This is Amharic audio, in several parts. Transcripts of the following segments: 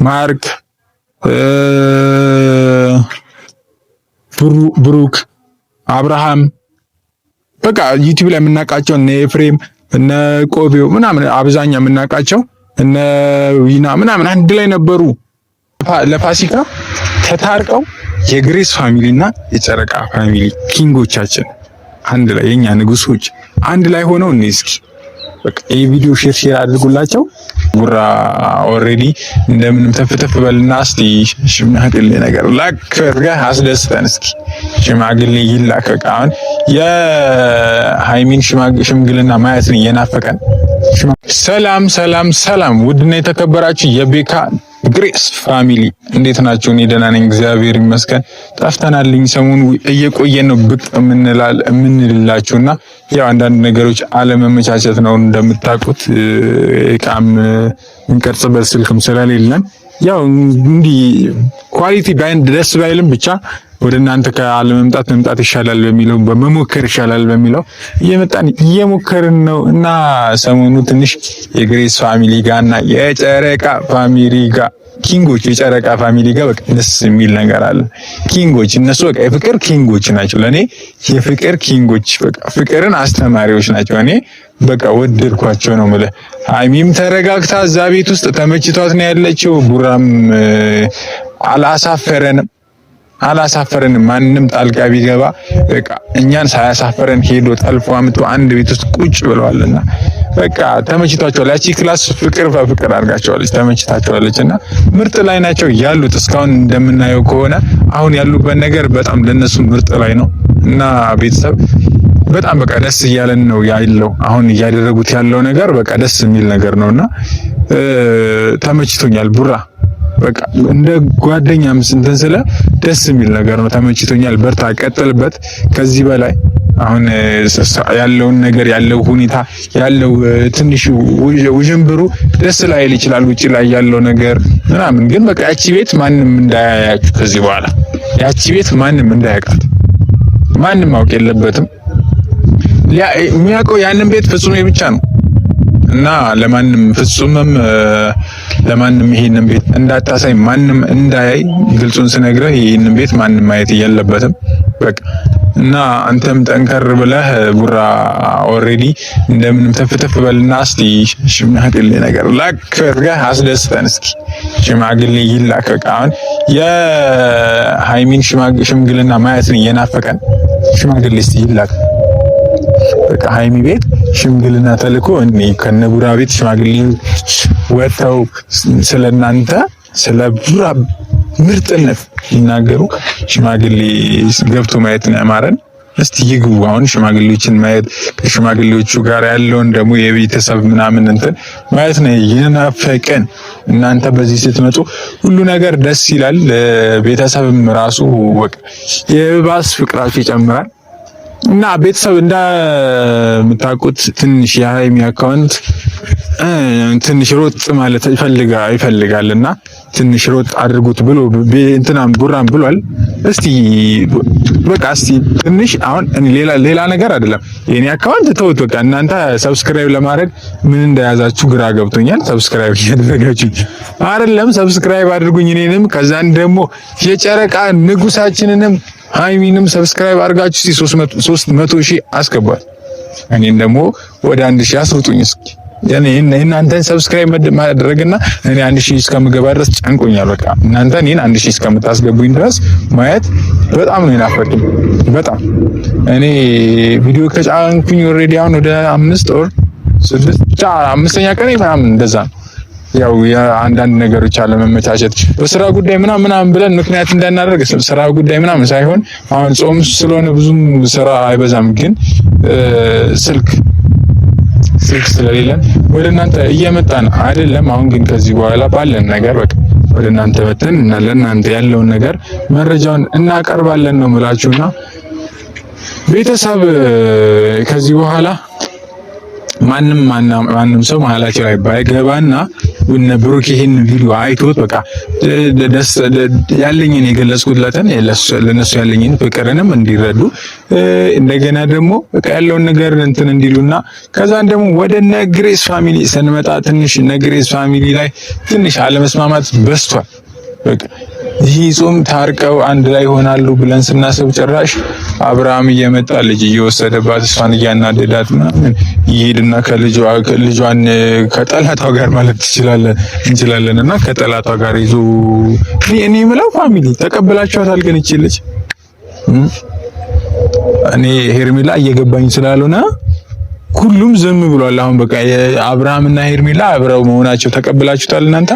ማርክ፣ ብሩክ፣ አብርሃም በቃ ዩቲዩብ ላይ የምናውቃቸው እነ ኤፍሬም እነ ቆቤው ምናምን አብዛኛው የምናውቃቸው እነ ዊና ምናምን አንድ ላይ ነበሩ። ለፋሲካ ተታርቀው የግሬስ ፋሚሊ እና የጨረቃ ፋሚሊ ኪንጎቻችን አንድ ላይ የኛ ንጉሶች አንድ ላይ ሆነው እኔ እስኪ በቃ ይሄ ቪዲዮ ሼር አድርጉላቸው። ቡራ ኦሬዲ እንደምንም ተፍተፍ በልና እስቲ ሽማግሌ ነገር ላከርጋ አስደስተን እስኪ ሽማግሌ ይላክ። በቃ አሁን የሃይሚን ሽምግልና ማየት ነው የናፈቀን። ሰላም ሰላም ሰላም! ውድና የተከበራችሁ የቤካ ግሬስ ፋሚሊ እንዴት ናችሁ? እኔ ደህና ነኝ፣ እግዚአብሔር ይመስገን። ጠፍተናልኝ ሰሞኑ እየቆየን ነው ብቅ የምንልላችሁና ያው አንዳንድ ነገሮች አለመመቻቸት ነው እንደምታውቁት፣ እቃም እንቀርጽበት ስልክም ስለሌለን ያው እንዲህ ኳሊቲ ባይንድ ደስ ባይልም ብቻ ወደ እናንተ መምጣት ይሻላል በሚለው በመሞከር ይሻላል በሚለው እየሞከርን ነው እና ሰሞኑ ትንሽ የግሬስ ፋሚሊ ጋርና የጨረቃ ፋሚሊ ጋር ኪንጎች የጨረቃ ፋሚሊ ጋር በቃ ደስ የሚል ነገር አለ። ኪንጎች እነሱ በቃ የፍቅር ኪንጎች ናቸው። ለኔ የፍቅር ኪንጎች በቃ ፍቅርን አስተማሪዎች ናቸው። እኔ በቃ ወደድኳቸው ነው ማለት። ሃይሚም ተረጋግታ እዛ ቤት ውስጥ ተመችቷት ነው ያለችው። ቡራም አላሳፈረንም። ማንንም ጣልቃ ቢገባ በቃ እኛን ሳያሳፈረን ሄዶ ጠልፎ አምጥቶ አንድ ቤት ውስጥ ቁጭ ብለዋልና በቃ ተመችቷቸዋል። ያቺ ክላስ ፍቅር በፍቅር አድርጋቸዋለች፣ ተመችታቸዋለችና ምርጥ ላይ ናቸው ያሉት። እስካሁን እንደምናየው ከሆነ አሁን ያሉበት ነገር በጣም ለነሱ ምርጥ ላይ ነው እና ቤተሰብ በጣም በቃ ደስ እያለን ነው ያለው። አሁን እያደረጉት ያለው ነገር በቃ ደስ የሚል ነገር ነውና ተመችቶኛል። ቡራ በቃ እንደ ጓደኛም እንትን ስለ ደስ የሚል ነገር ነው። ተመችቶኛል። በርታ፣ ቀጥልበት ከዚህ በላይ አሁን ያለውን ነገር ያለው ሁኔታ ያለው ትንሽ ውዥንብሩ ደስ ላይል ይችላል፣ ውጪ ላይ ያለው ነገር ምናምን፣ ግን በቃ ያቺ ቤት ማንም እንዳያያችሁ ከዚህ በኋላ ያቺ ቤት ማንም እንዳያውቃት ማንም ማወቅ የለበትም። የሚያውቀው ያንን ቤት ፍጹሜ ብቻ ነው እና ለማንም ፍጹምም ለማንም ይሄንን ቤት እንዳታሳይ ማንም እንዳያይ ግልጹን ስነግረህ ይሄንን ቤት ማንም ማየት የለበትም በቃ። እና አንተም ጠንከር ብለህ ቡራ ኦሬዲ እንደምንም ተፍተፍ በልና እስቲ ሽማግሌ ነገር ላከርጋ አስደስተን እስኪ ሽማግሌ ይላክ። በቃ አሁን የሃይሚን ሽምግልና ማየት ነው የናፈቀን። ሽማግሌ እስቲ ይላክ በቃ ሃይሚ ቤት ሽምግልና ተልኮ እኔ ከነቡራ ቤት ሽማግሌዎች ወጥተው ስለናንተ ስለ ቡራ ምርጥነት ይናገሩ። ሽማግሌ ገብቶ ማየት ነው ያማረን። እስቲ ይግቡ አሁን ሽማግሌዎችን ማየት፣ ከሽማግሌዎቹ ጋር ያለውን ደግሞ የቤተሰብ ምናምን እንትን ማየት ነው የናፈቀን። እናንተ በዚህ ስትመጡ ሁሉ ነገር ደስ ይላል። ቤተሰብም ራሱ በቃ የባስ ፍቅራችሁ ይጨምራል። እና ቤተሰብ እንደምታውቁት ትንሽ የሃይሚ አካውንት ትንሽ ሮጥ ማለት ይፈልጋልና ትንሽ ሮጥ አድርጉት ብሎ እንትናም ቡራም ብሏል። እስቲ በቃ እስቲ ትንሽ አሁን ሌላ ነገር አይደለም የኔ አካውንት ተውት። በቃ እናንተ ሰብስክራይብ ለማድረግ ምን እንደያዛችሁ ግራ ገብቶኛል። ሰብስክራይብ እያደረጋችሁ አይደለም፣ ሰብስክራይብ አድርጉኝ እኔንም፣ ከዛን ደግሞ የጨረቃ ንጉሳችንንም ሃይሚንም ሰብስክራይብ አድርጋችሁ እስቲ 300 ሺህ አስገቧት። እኔን ደግሞ ወደ 1000 አስሩጡኝ እስኪ። እናንተን ሰብስክራይብ ማድረግና እኔ 1000 እስከምገባ ድረስ ጨንቆኛል። በቃ እናንተ እኔን 1000 እስከምታስገቡኝ ድረስ ማየት በጣም ነው የናፈቀኝ። በጣም እኔ ቪዲዮ ከጫንኩኝ ኦሬዲ አሁን ወደ 5 ኦር 6 ብቻ 5ኛ ቀን ምናምን እንደዛ ነው። ያው የአንዳንድ ነገሮች አለመመቻቸት በስራ ጉዳይ ምናምን ብለን ምክንያት እንዳናደርግ ስራ ጉዳይ ምናምን ሳይሆን አሁን ጾም ስለሆነ ብዙም ስራ አይበዛም፣ ግን ስልክ ስለሌለን ወደ እናንተ እየመጣን አይደለም። አሁን ግን ከዚህ በኋላ ባለን ነገር በቃ ወደ እናንተ መተን እና ለእናንተ ያለውን ነገር መረጃውን እናቀርባለን ነው የምላችሁና ቤተሰብ ከዚህ በኋላ ማንም ሰው መሀላቸው ላይ ባይገባና እነ ብሩክ ይሄን ቪዲዮ አይቶት በቃ ያለኝን የገለጽኩለትን ለነሱ ያለኝን ፍቅርንም እንዲረዱ እንደገና ደግሞ በቃ ያለውን ነገር እንትን እንዲሉና ከዛን ደግሞ ወደ ነግሬስ ፋሚሊ ስንመጣ ትንሽ ነግሬስ ፋሚሊ ላይ ትንሽ አለመስማማት በስቷል። በቃ ይህ ጾም ታርቀው አንድ ላይ ይሆናሉ ብለን ስናስብ ጭራሽ አብርሃም እየመጣ ልጅ እየወሰደባት እሷን እያናደዳት ምናምን ይሄድና ልጇን ከጠላቷ ጋር ማለት እንችላለን እና ከጠላቷ ጋር ይዞ እኔ የምለው ፋሚሊ ተቀበላችኋታል። ግን እቺ ልጅ እኔ ሄርሜላ እየገባኝ ስላልሆነ ሁሉም ዝም ብሏል። አሁን በቃ አብርሃምና ሄርሜላ አብረው መሆናቸው ተቀበላችሁታል እናንተ?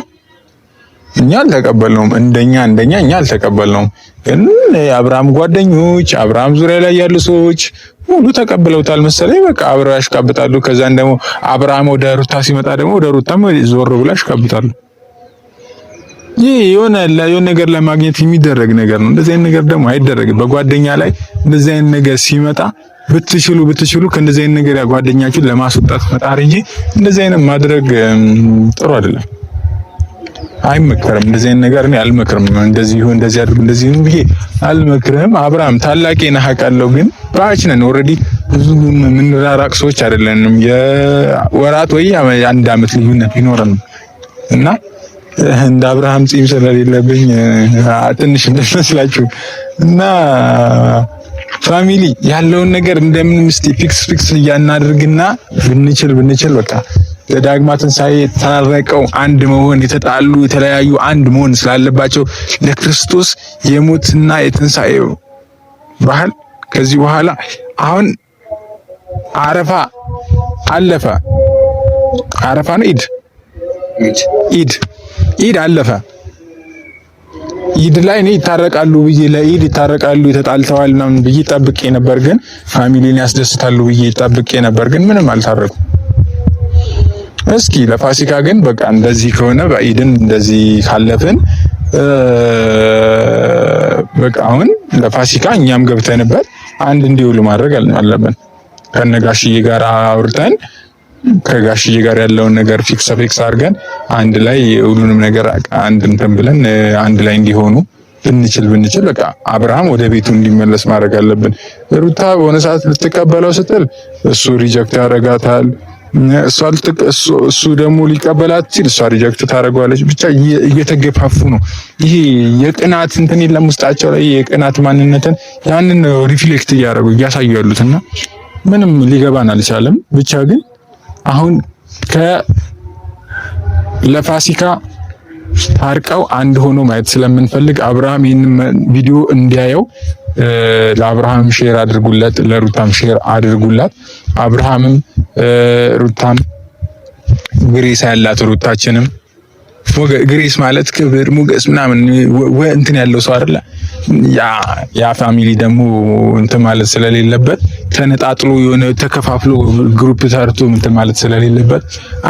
እኛ አልተቀበልነውም። እንደኛ እኛ አልተቀበልነውም። ግን የአብርሃም ጓደኞች አብርሃም ዙሪያ ላይ ያሉ ሰዎች ሙሉ ተቀብለውታል መሰለኝ። በቃ አብረው ያሽቃብጣሉ። ከዛን ደግሞ አብርሃም ወደ ሩታ ሲመጣ ደግሞ ወደ ሩታም ዞር ብላ ያሽቃብጣሉ። ይህ የሆነ ነገር ለማግኘት የሚደረግ ነገር ነው። እንደዚህ አይነት ነገር ደግሞ አይደረግም። በጓደኛ ላይ እንደዚህ አይነት ነገር ሲመጣ ብትችሉ ከእንደዚህ አይነት ነገር ጓደኛችሁን ለማስወጣት መጣር እንጂ እንደዚህ አይነት ማድረግ ጥሩ አይደለም። አይመከርም። እንደዚህ አይነት ነገር እኔ አልመክርም። እንደዚህ አድርግ እንደዚህ ብዬ አልመክርም። አብርሃም ታላቄ ነህ አውቃለሁ፣ ግን ባች ነን ኦልሬዲ ብዙ የምንራራቅ ሰዎች አይደለንም። የወራት ወይ አንድ አመት ልዩነት ቢኖረን እና እንደ አብርሃም ጺም ስለሌለብኝ ትንሽ እንደመስላችሁ እና ፋሚሊ ያለውን ነገር እንደምንም እስቲ ፊክስ እያናደርግና ብንችል በቃ ለዳግማ ትንሣኤ ተራረቀው አንድ መሆን የተጣሉ የተለያዩ አንድ መሆን ስላለባቸው ለክርስቶስ የሞትና የትንሣኤው ባህል ከዚህ በኋላ አሁን አረፋ አለፈ። አረፋ ነው ኢድ አለፈ። ኢድ ላይ እኔ ይታረቃሉ ብዬ ለኢድ ይታረቃሉ ተጣልተዋል ምናምን ብዬ ጠብቄ ነበር፣ ግን ፋሚሊን ያስደስታሉ ብዬ ጠብቄ ነበር፣ ግን ምንም አልታረቁም። እስኪ ለፋሲካ ግን በቃ እንደዚህ ከሆነ በኢድን እንደዚህ ካለፍን በቃ አሁን ለፋሲካ እኛም ገብተንበት አንድ እንዲውሉ ማድረግ አለብን። ከነጋሽዬ ጋር አውርተን ከጋሽዬ ጋር ያለውን ነገር ፊክስ አድርገን አንድ ላይ ሁሉንም ነገር አንድ እንትን ብለን አንድ ላይ እንዲሆኑ ብንችል በቃ አብርሃም ወደ ቤቱ እንዲመለስ ማድረግ አለብን። ሩታ በሆነ ሰዓት ልትቀበለው ስትል እሱ ሪጀክት ያደርጋታል። እሱ ደግሞ ሊቀበላት ሲል እሷ ሪጀክት ታደርገዋለች። ብቻ እየተገፋፉ ነው። ይሄ የቅናት እንትን የለም ውስጣቸው ላይ የቅናት ማንነትን ያንን ሪፍሌክት እያሳዩ ያሉትና ምንም ሊገባን አልቻለም። ብቻ ግን አሁን ለፋሲካ ታርቀው አንድ ሆኖ ማየት ስለምንፈልግ አብርሃም ይህንን ቪዲዮ እንዲያየው ለአብርሃም ሼር አድርጉለት፣ ለሩታም ሼር አድርጉላት። አብርሃምም ሩታም ግሬስ ያላት ሩታችንም ግሬስ ማለት ክብር ሞገስ ምናምን እንትን ያለው ሰው አይደለ። ያ ፋሚሊ ደግሞ እንትን ማለት ስለሌለበት ተነጣጥሎ የሆነ ተከፋፍሎ ግሩፕ ሰርቶ እንትን ማለት ስለሌለበት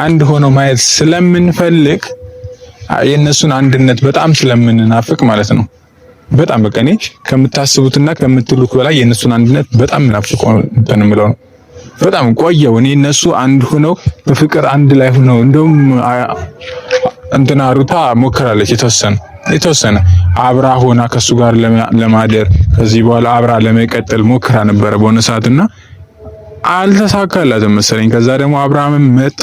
አንድ ሆኖ ማየት ስለምንፈልግ የእነሱን አንድነት በጣም ስለምንናፍቅ ማለት ነው። በጣም በቃ እኔ ከምታስቡትና ከምትሉት በላይ የእነሱን አንድነት በጣም ናፍቆ እንትን የምለው ነው። በጣም ቆየው እኔ እነሱ አንድ ሆነው በፍቅር አንድ ላይ ሆነው እንደውም እንትና ሩታ ሞክራለች የተወሰነ አብራ ሆና ከሱ ጋር ለማደር ከዚህ በኋላ አብራ ለመቀጠል ሞክራ ነበረ በሆነ ሰዓትና አልተሳካላትም መሰለኝ። ከዛ ደግሞ አብርሃም መጣ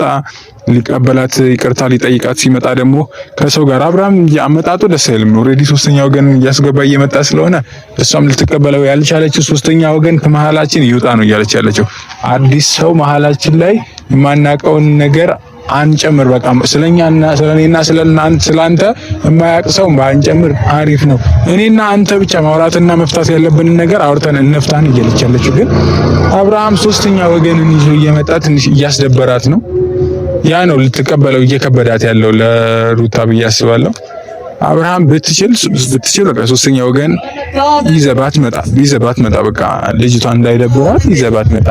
ሊቀበላት ይቅርታ ሊጠይቃት ሲመጣ ደግሞ ከሰው ጋር አብርሃም ያመጣጡ ደስ አይልም። ኦሬዲ ሶስተኛ ወገን እያስገባ እየመጣ ስለሆነ እሷም ልትቀበለው ያልቻለችው ሶስተኛ ወገን ከመሃላችን ይውጣ ነው እያለች ያለችው። አዲስ ሰው መሃላችን ላይ የማናውቀውን ነገር አንጨምር። በቃ ስለኛና ስለኔና ስለአንተ የማያውቅ ሰው ባንጨምር አሪፍ ነው። እኔና አንተ ብቻ ማውራትና መፍታት ያለብንን ነገር አውርተን እንፍታን እያለች ያለችው። ግን አብርሃም ሶስተኛ ወገንን ይዞ እየመጣ ትንሽ እያስደበራት ነው። ያ ነው ልትቀበለው እየከበዳት ያለው ለሩታ ብዬ አስባለሁ። አብርሃም ብትችል በቃ ሶስተኛ ወገን ይዘባት መጣ በቃ ልጅቷን እንዳይደብራት ይዘባት መጣ።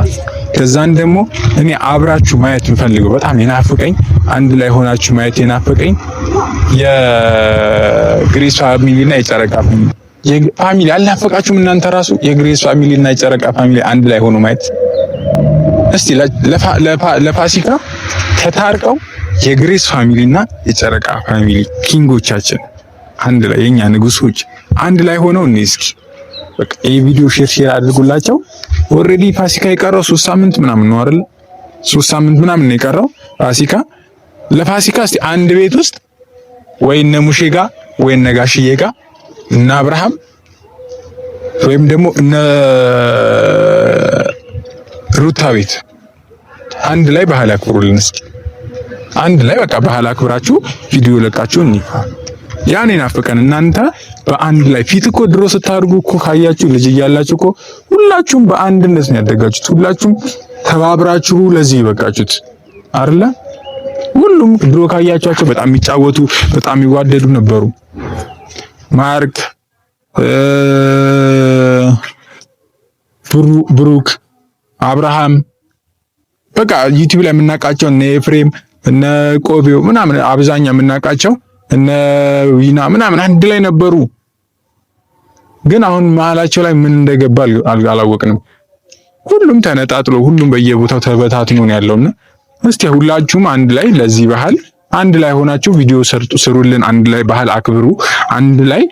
ከዛን ደግሞ እኔ አብራችሁ ማየት የምፈልገው በጣም የናፈቀኝ አንድ ላይ ሆናችሁ ማየት የናፈቀኝ የግሬስ ፋሚሊና የጨረቃ ፋሚሊ አልናፈቃችሁም እናንተ ራሱ? የግሬስ ፋሚሊና የጨረቃ ፋሚሊ አንድ ላይ ሆኖ ማየት እስቲ ለፋሲካ ተታርቀው የግሬስ ፋሚሊ እና የጨረቃ ፋሚሊ ኪንጎቻችን አንድ ላይ የኛ ንጉሶች አንድ ላይ ሆነው እስኪ በቃ ይሄ ቪዲዮ ሼር አድርጉላቸው። ኦሬዲ ፋሲካ የቀረው 3 ሳምንት ምናምን ነው አይደል? 3 ሳምንት ምናምን ነው የቀረው ፋሲካ። ለፋሲካ እስቲ አንድ ቤት ውስጥ ወይ እነ ሙሼ ጋር ወይ እነ ጋሽዬ ጋር እነ አብርሃም ወይም ደግሞ እነ ሩታ ቤት አንድ ላይ ባህል አክብሩልን እስኪ። አንድ ላይ በቃ ባህል አክብራችሁ ቪዲዮ ለቃችሁ ያኔ ናፈቀን። እናንተ በአንድ ላይ ፊት እኮ ድሮ ስታድጉ እኮ ካያችሁ ልጅ እያላችሁ እኮ ሁላችሁም በአንድነት ነው ያደጋችሁት። ሁላችሁም ተባብራችሁ ለዚህ ይበቃችሁት አይደለ? ሁሉም ድሮ ካያችኋቸው በጣም የሚጫወቱ በጣም ይዋደዱ ነበሩ። ማርክ፣ ብሩክ፣ አብርሃም በቃ ዩቲዩብ ላይ የምናውቃቸው እነ ኤፍሬም እነ ቆቤው ምናምን አብዛኛው የምናውቃቸው እነ ዊና ምናምን አንድ ላይ ነበሩ። ግን አሁን መሀላቸው ላይ ምን እንደገባ አላወቅንም። ሁሉም ተነጣጥሎ ሁሉም በየቦታው ተበታትኖ ነው ያለውና እስቲ ሁላችሁም አንድ ላይ ለዚህ ባህል አንድ ላይ ሆናችሁ ቪዲዮ ስሩልን። አንድ ላይ ባህል አክብሩ። አንድ ላይ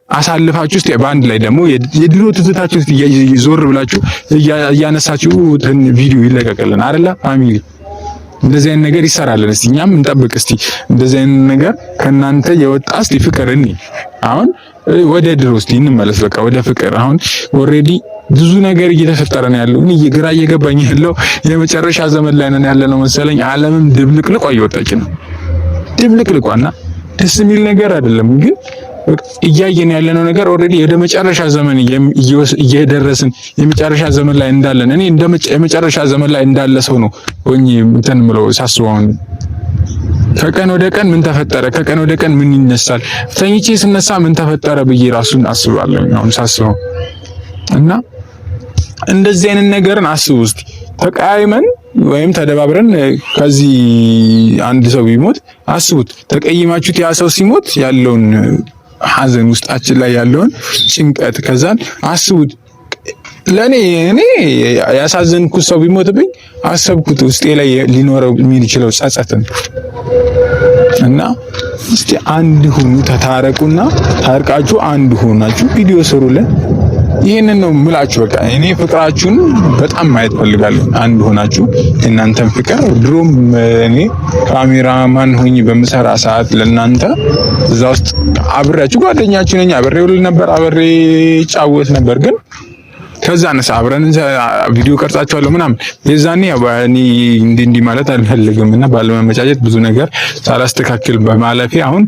አሳልፋችሁ እስቲ በአንድ ላይ ደግሞ የድሮ ትዝታችሁ ዞር ብላችሁ እያነሳችሁ ቪዲዮ ይለቀቅልን አይደለ ፋሚሊ? እንደዚህ አይነት ነገር ይሰራልን እስቲ እኛም እንጠብቅ። እስቲ እንደዚህ አይነት ነገር ከናንተ የወጣ እስቲ ፍቅር አሁን ወደ ድሮ እስቲ እንመለስ። በቃ ወደ ፍቅር አሁን ኦሬዲ ብዙ ነገር እየተፈጠረ ነው ያለው። ግራ እየገባኝ ያለው የመጨረሻ ዘመን ላይ ነን ያለነው መሰለኝ። ዓለምም ድብልቅልቋ እየወጣች ነው። ድብልቅልቋና ደስ የሚል ነገር አይደለም ግን እያየን ያለነው ነገር ኦሬዲ ወደ መጨረሻ ዘመን እየደረስን የመጨረሻ ዘመን ላይ እንዳለን እኔ የመጨረሻ ዘመን ላይ እንዳለ ሰው ነው ሆኜ እንትን ምለው ሳስበው ከቀን ወደ ቀን ምን ተፈጠረ፣ ከቀን ወደ ቀን ምን ይነሳል፣ ተኝቼ ስነሳ ምን ተፈጠረ ብዬ ራሱን አስባለሁ አሁን ሳስበው። እና እንደዚህ አይነት ነገርን አስቡ እስቲ። ተቀያይመን ወይም ተደባብረን ከዚህ አንድ ሰው ቢሞት አስቡት። ተቀይማችሁት ያ ሰው ሲሞት ያለውን ሐዘን ውስጣችን ላይ ያለውን ጭንቀት ከዛን አስቡት። ለኔ ያሳዘንኩት ሰው ቢሞትብኝ አሰብኩት ውስጤ ላይ ሊኖረው የሚችለው ጸጸትን እና እስቲ አንድ ሁኑ፣ ተታረቁና ታርቃችሁ አንድ ሆናችሁ ቪዲዮ ስሩልን። ይሄንን ነው የምላችሁ። በቃ እኔ ፍቅራችሁን በጣም ማየት ፈልጋለሁ። አንድ ሆናችሁ እናንተን ፍቅር ድሮም እኔ ካሜራማን ሆኜ በምሰራ ሰዓት ለእናንተ እዛ ውስጥ አብሬያችሁ ጓደኛችሁ ነኝ። አብሬው ነበር፣ አብሬ ጫወት ነበር። ግን ከዛ ነሳ አብረን ቪዲዮ ቀርጻችኋለሁ ምናምን የዛኔ ያባኒ እንዲህ ማለት አልፈልግምና ባለመመጫጨት ብዙ ነገር ሳላስተካክል በማለፌ አሁን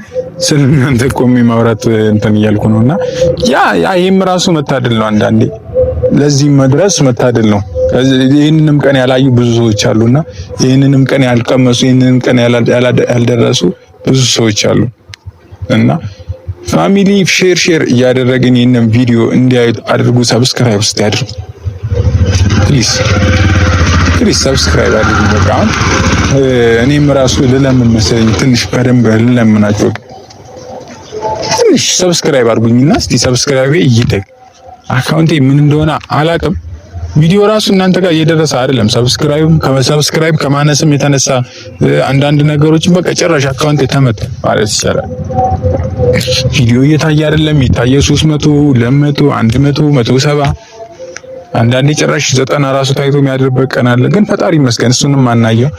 ስለእናንተ ቆሜ ማውራት እንትን እያልኩ ነውና ያ ይሄም ራሱ መታደል ነው። አንዳንዴ ለዚህ መድረስ መታደል ነው። ይሄንንም ቀን ያላዩ ብዙ ሰዎች አሉና ይሄንንም ቀን ያልቀመሱ ይሄንንም ቀን ያልደረሱ ብዙ ሰዎች አሉ እና ፋሚሊ ሼር እያደረግን ይሄንን ቪዲዮ እንዲያዩት አድርጉ። ሰብስክራይብ ውስጥ ያድርጉ ፕሊዝ ሰብስክራይብ አድርጉ። በቃ እኔም ራሱ ልለምን መሰለኝ ትንሽ በደንብ ልለምናችሁ ትንሽ ሰብስክራይብ አድርጉኝና እስቲ ሰብስክራይብ ይደግ አካውንቴ ምን እንደሆነ አላቅም። ቪዲዮ ራሱ እናንተ ጋር እየደረሰ አይደለም። ሰብስክራይብ ከማነስም የተነሳ አንዳንድ ነገሮችን በቃ ጭራሽ አካውንት ተመታ ማለት ይቻላል። ቪዲዮ እየታየ አይደለም። የታየ 300 200 100 170 አንዳንዴ ጭራሽ 90 ራሱ ታይቶ የሚያድርበት ቀን አለ። ግን ፈጣሪ ይመስገን እሱንም ማናየው።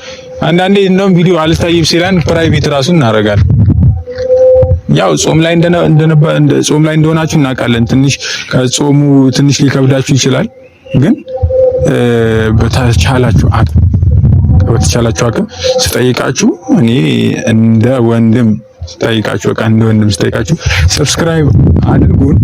አንዳንዴ እንደውም ቪዲዮ አልታይም ሲላን ፕራይቬት ራሱ እናደርጋለን። ያው ጾም ላይ እንደሆናችሁ እናውቃለን። ትንሽ ከጾሙ ትንሽ ሊከብዳችሁ ይችላል። ግን በተቻላችሁ አቅም ስጠይቃችሁ እኔ እንደ ወንድም ስጠይቃችሁ በቃ እንደ ወንድም ስጠይቃችሁ ሰብስክራይብ አድርጉን።